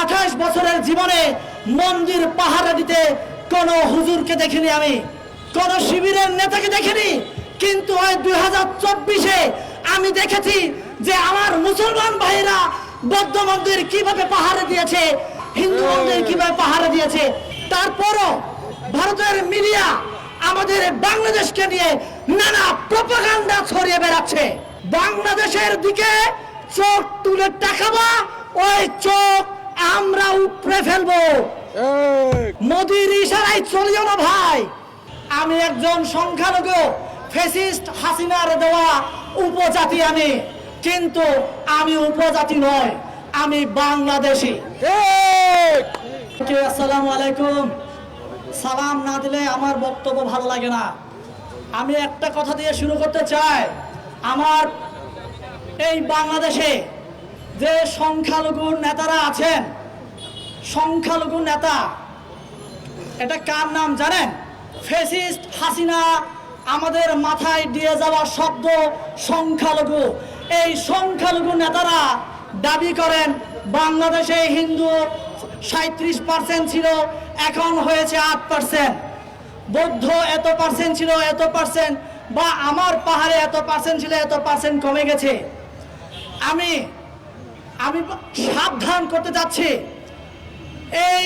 28 বছরের জীবনে মন্দির পাহারা দিতে কোন হুজুরকে দেখিনি, আমি কোন শিবিরের নেতাকে দেখিনি। কিন্তু ওই 2024-এ আমি দেখেছি যে আমার মুসলমান ভাইরা বৌদ্ধ মন্দির কিভাবে পাহারা দিয়েছে, হিন্দু মন্দির কিভাবে পাহারা দিয়েছে। তারপরও ভারতের মিডিয়া আমাদের বাংলাদেশকে নিয়ে নানা প্রপাগান্ডা ছড়িয়ে বেড়াচ্ছে। বাংলাদেশের দিকে চোখ তুলে তাকাবা, ওই চোখ আমরা উপড়ে ফেলবো। মোদির ইশারায় চলিও না ভাই। আমি একজন সংখ্যালঘু, ফ্যাসিস্ট হাসিনার দেওয়া উপজাতি আমি, কিন্তু আমি উপজাতি নয়, আমি বাংলাদেশি। আসসালামু আলাইকুম। সালাম না দিলে আমার বক্তব্য ভালো লাগে না। আমি একটা কথা দিয়ে শুরু করতে চাই। আমার এই বাংলাদেশে যে সংখ্যালঘু নেতারা আছেন, সংখ্যালঘু নেতা, এটা কার নাম জানেন? ফ্যাসিস্ট হাসিনা আমাদের মাথায় দিয়ে যাওয়া শব্দ সংখ্যালঘু। এই সংখ্যালঘু নেতারা দাবি করেন বাংলাদেশে হিন্দু 37% ছিল, এখন হয়েছে 8%। বৌদ্ধ এত পার্সেন্ট ছিল, এত পার্সেন্ট, বা আমার পাহাড়ে এত পার্সেন্ট ছিল, এত পার্সেন্ট কমে গেছে। আমি সাবধান করতে চাচ্ছি, এই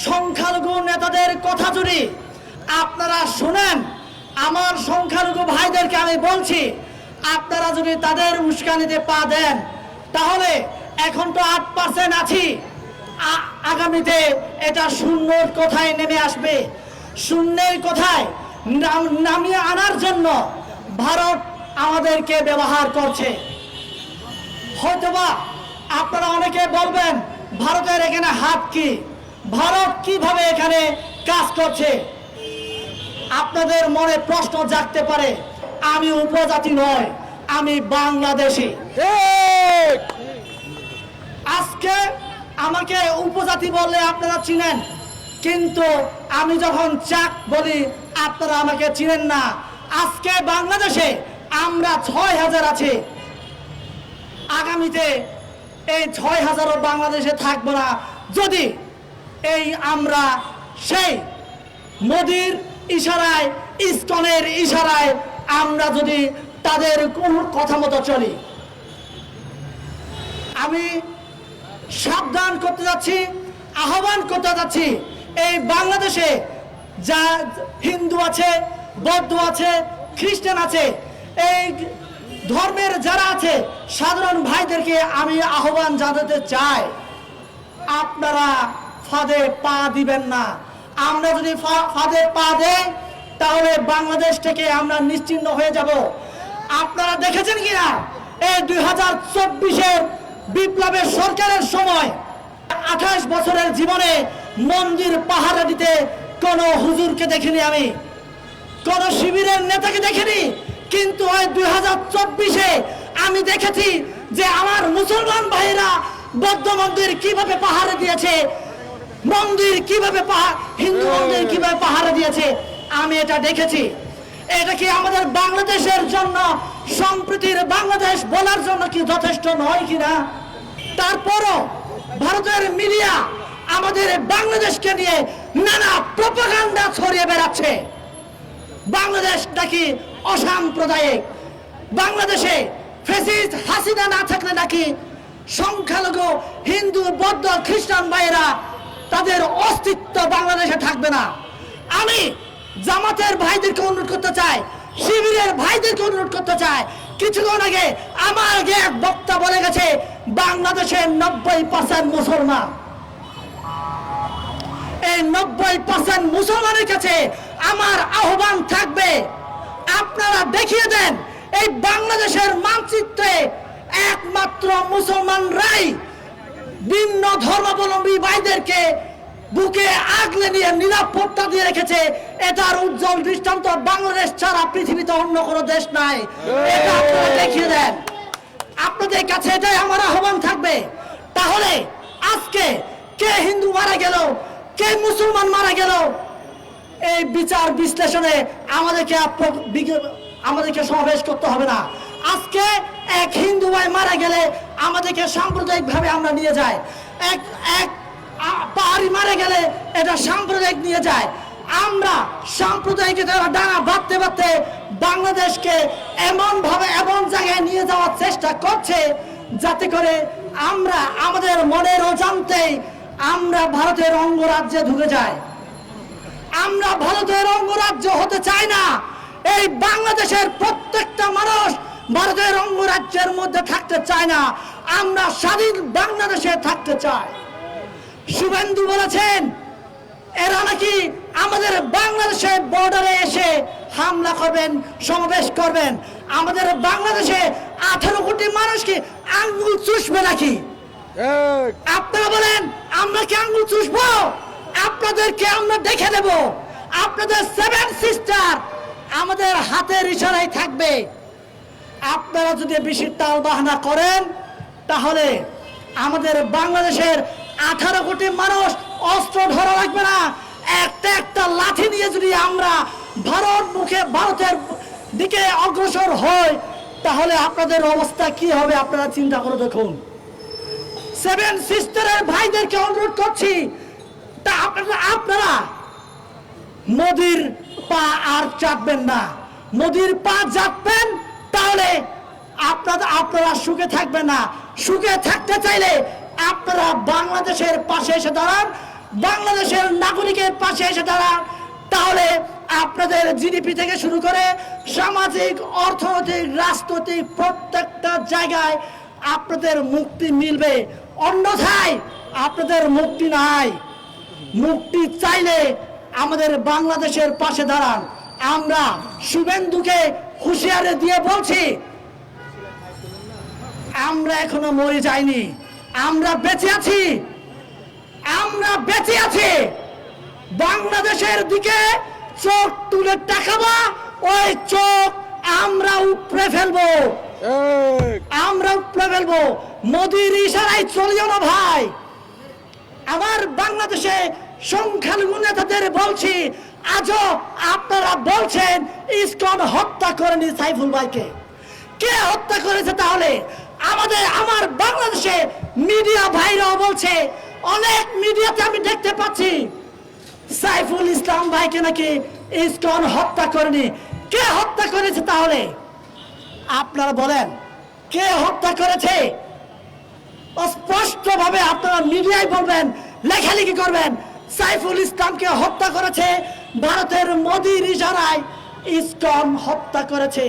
সংখ্যালঘু নেতাদের কথা যদি আপনারা শুনেন, আমার সংখ্যালঘু ভাইদেরকে আমি বলছি, আপনারা যদি তাদের উস্কানিতে পা দেন, তাহলে এখন তো 8% আছি, আগামীতে এটা শূন্যর কোথায় নেমে আসবে। শূন্যের কোথায় নামিয়ে আনার জন্য ভারত আমাদেরকে ব্যবহার করছে। হয়তোবা আপনারা অনেকে বলবেন ভারতের এখানে হাত কি, ভারত কিভাবে এখানে কাজ করছে। আপনাদের মনে প্রশ্ন জাগতে পারে, আমি উপজাতি নয়, আমি বাংলাদেশি। আজকে আমাকে উপজাতি বললে আপনারা চিনেন, কিন্তু আমি যখন চাক বলি আপনারা আমাকে চিনেন না। আজকে বাংলাদেশে আমরা 6000 আছি, আগামীতে এই 6000ও বাংলাদেশে থাকবো না যদি এই আমরা সেই মোদির ইশারায়, ইসকনের ইশারায় আমরা যদি তাদের কোন কথা মতো চলি। আমি সাবধান করতে যাচ্ছি, আহ্বান করতে যাচ্ছি, এই বাংলাদেশে যা হিন্দু আছে, বৌদ্ধ আছে, খ্রিস্টান আছে, এই ধর্মের যারা আছে সাধারণ ভাইদেরকে আমি আহ্বান জানাতে চাই, আপনারা ফাঁদে পা দিবেন না। আমরা যদি ফাঁদে পা দেই তাহলে বাংলাদেশ থেকে আমরা নিশ্চিহ্ন হয়ে যাব। আপনারা দেখেছেন কিনা এই 2024-এর বিপ্লবের সরকারের সময় 28 বছরের জীবনে মন্দির পাহারা দিতে কোন হুজুরকে দেখিনি, আমি কোন শিবিরের নেতাকে দেখিনি। কিন্তু ওই 2024-এ আমি দেখেছি যে আমার মুসলমান ভাইরা বৌদ্ধ মন্দির কিভাবে পাহারা দিয়েছে, মন্দির কিভাবে হিন্দু মন্দির কিভাবে পাহারা দিয়েছে, আমি এটা দেখেছি। এটা কি আমাদের বাংলাদেশের জন্য, সম্প্রীতির বাংলাদেশ বলার জন্য কি যথেষ্ট নয় কিনা? তারপরও ভারতের মিডিয়া আমাদের বাংলাদেশকে নিয়ে নানা প্রপাগান্ডা ছড়িয়ে বেড়াচ্ছে। বাংলাদেশ নাকি অসাম্প্রদায়িক, বাংলাদেশে ফ্যাসিস্ট হাসিনা না থাকলে নাকি সংখ্যালঘু হিন্দু, বৌদ্ধ, খ্রিস্টান ভাইয়েরা তাদের অস্তিত্ব বাংলাদেশে থাকবে না। আমি জামাতের ভাইদেরকে অনুরোধ করতে চাই, শিবিরের ভাইদেরকে অনুরোধ করতে চাই। কিছুক্ষণ আগে আমার আগে এক বক্তা বলে গেছে বাংলাদেশের 90% মুসলমান। এই 90% মুসলমানের কাছে আমার আহ্বান থাকবে, আপনারা দেখিয়ে দেন এই বাংলাদেশের মানচিত্রে একমাত্র মুসলমানরাই ভিন্ন ধর্মাবলম্বী ভাইদেরকে বুকে আগলে নিয়ে নিরাপত্তা দিয়ে রেখেছে। এটার উজ্জ্বল দৃষ্টান্ত বাংলাদেশ ছাড়া পৃথিবীতে অন্য কোনো দেশ নাই। এটা আপনারা দেখিয়ে দেন। আপনাদের কাছে এটাই আমার আহ্বান থাকবে। তাহলে আজকে কে হিন্দু মারা গেল, কে মুসলমান মারা গেল, এই বিচার বিশ্লেষণে আমাদেরকে সমাবেশ করতে হবে না। আজকে এক হিন্দু ভাই মারা গেলে আমাদেরকে সাম্প্রদায়িক ভাবে আমরা নিয়ে যাই, এক মারা গেলে এটা সাম্প্রদায়িক নিয়ে যায়। আমরা সাম্প্রদায়িকতার ডানা বাঁধতে বাঁধতে বাংলাদেশকে এমন ভাবে এমন জায়গায় নিয়ে যাওয়ার চেষ্টা করছে যাতে করে আমরা আমাদের মনের অজান্তেই আমরা ভারতের অঙ্গরাজ্যে ঢুকে যাই। আমরা ভারতের অঙ্গরাজ্য হতে চাই না। এই বাংলাদেশের প্রত্যেকটা মানুষ ভারতের অঙ্গরাজ্যের মধ্যে থাকতে চায় না। আমরা স্বাধীন বাংলাদেশে থাকতে চাই। শুভেন্দু বলেছেন এরা নাকি আমাদের বাংলাদেশের বর্ডারে এসে হামলা করবেন, সমাবেশ করবেন। আমাদের বাংলাদেশে 18 কোটি মানুষ কি আঙ্গুল চুষবে নাকি? আপনারা বলেন আমরা কি আঙ্গুল চুষবো? আপনাদেরকে আমরা দেখে দেব। আপনাদের 7 সিস্টার আমাদের হাতের ইশারায় থাকবে। আপনারা যদি বেশি তাল বাহানা করেন তাহলে আমাদের বাংলাদেশের 18 কোটি মানুষ অস্ত্র ধরা লাগবে না। একটা একটা লাঠি নিয়ে যদি আমরা ভারতের দিকে অগ্রসর হই তাহলে আপনাদের অবস্থা কি হবে আপনারা চিন্তা করে দেখুন। 7 সিস্টারের ভাইদেরকে অনুরোধ করছি, তা আপনারা মোদির পা আর চাটবেন না। মোদির পা চাটবেন তাহলে আপনারা সুখে থাকবেন না। সুখে থাকতে চাইলে আপনারা বাংলাদেশের পাশে এসে দাঁড়ান, বাংলাদেশের নাগরিকের পাশে এসে দাঁড়ান। তাহলে আপনাদের জিডিপি থেকে শুরু করে সামাজিক, অর্থনৈতিক, রাজনৈতিক প্রত্যেকটা জায়গায় আপনাদের মুক্তি মিলবে। অন্যথায় আপনাদের মুক্তি নাই। মুক্তি চাইলে আমাদের বাংলাদেশের পাশে দাঁড়ান। আমরা শুভেন্দুকে হুঁশিয়ারি দিয়ে বলছি, আমরা এখনো মরে যাইনি, আমরা বেঁচে আছি। আমরা বেঁচে আছি। বাংলাদেশের দিকে চোখ তুলে তাকাবো, ওই চোখ আমরা উপড়ে ফেলবো। আমরা উপড়ে ফেলবো। মোদির ইশারায় চলিও না ভাই। আমার বাংলাদেশে সংখ্যালঘু নেতাদের বলছি, আজও আপনারা বলছেন ইসকন হত্যা করেনি সাইফুল ভাইকে। কে হত্যা করেছে তাহলে? আমার বাংলাদেশে মিডিয়া ভাইরাও বলছে, অনেক মিডিয়াতে আমি দেখতে পাচ্ছি সাইফুল ইসলাম ভাইকে নাকি ইসকন হত্যা করেনি। কে হত্যা করেছে তাহলে? আপনারা বলেন কে হত্যা করেছে? স্পষ্টভাবে আপনারা মিডিয়ায় বলবেন, লেখালেখি করবেন, সাইফুল ইসলামকে হত্যা করেছে ভারতের মোদির ইশারায় ইসকন হত্যা করেছে।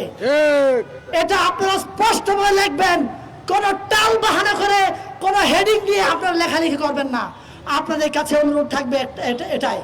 এটা আপনারা স্পষ্টভাবে লিখবেন। কোন টাল বাহানা করে কোন হেডিং দিয়ে আপনারা লেখালেখি করবেন না। আপনাদের কাছে অনুরোধ থাকবে এটাই।